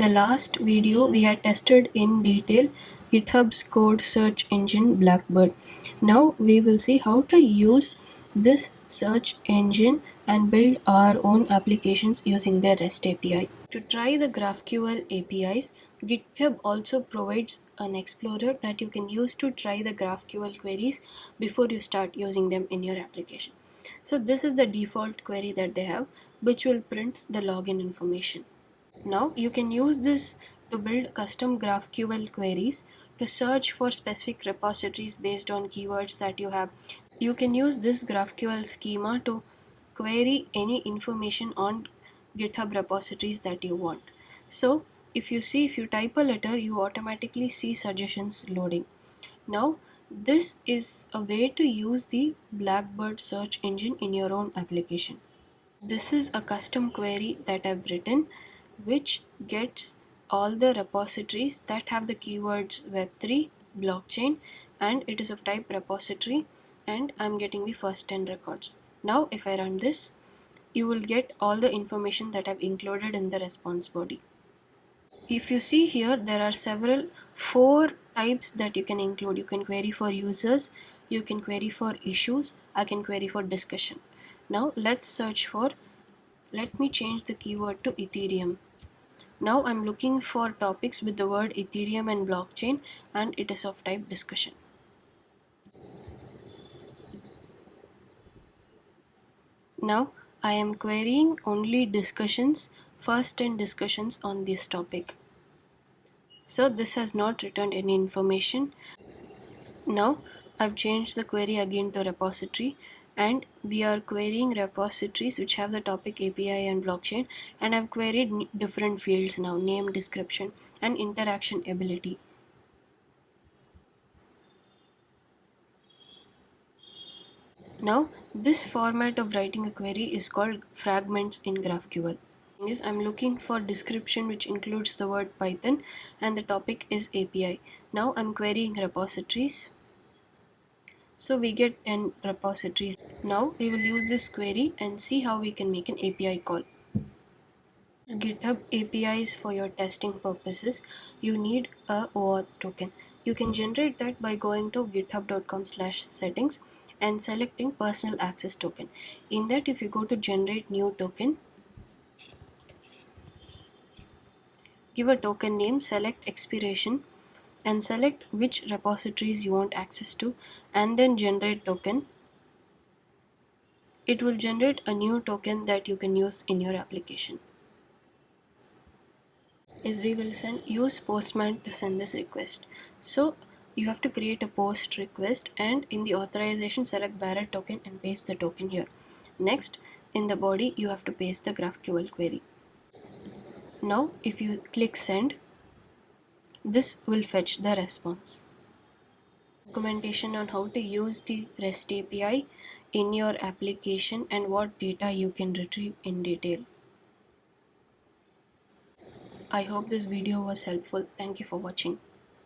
the last video, we had tested in detail GitHub's code search engine BlackBird. Now we will see how to use this search engine and build our own applications using their REST API. To try the GraphQL APIs, GitHub also provides an explorer that you can use to try the GraphQL queries before you start using them in your application. So this is the default query that they have, which will print the login information. Now you can use this to build custom GraphQL queries to search for specific repositories based on keywords that you have. You can use this GraphQL schema to query any information on GitHub repositories that you want. So if you type a letter, you automatically see suggestions loading. Now this is a way to use the BlackBird search engine in your own application. This is a custom query that I've written which gets all the repositories that have the keywords Web3, blockchain, and it is of type repository, and I'm getting the first 10 records. Now if I run this, you will get all the information that I've included in the response body. If you see here, there are four types that you can include. You can query for users, you can query for issues, I can query for discussion. Now let's search for, let me change the keyword to Ethereum. Now I'm looking for topics with the word Ethereum and blockchain, and it is of type discussion. Now I am querying only discussions, first 10 discussions on this topic. So this has not returned any information. Now I've changed the query again to repository, and we are querying repositories which have the topic API and blockchain, and I've queried different fields now: name, description, and interaction ability. Now this format of writing a query is called fragments in GraphQL. I'm looking for description which includes the word Python, and the topic is API. Now I'm querying repositories. So we get 10 repositories. Now we will use this query and see how we can make an API call. GitHub APIs for your testing purposes, you need a OAuth token. You can generate that by going to github.com/settings and selecting personal access token. In that, if you go to generate new token, give a token name, select expiration, and select which repositories you want access to, and then generate token. It will generate a new token that you can use in your application. Is we will use Postman to send this request. So you have to create a post request, and in the authorization select bearer token and paste the token here. Next, in the body you have to paste the GraphQL query. Now if you click send, this will fetch the response. Documentation on how to use the REST API in your application and what data you can retrieve in detail. I hope this video was helpful. Thank you for watching.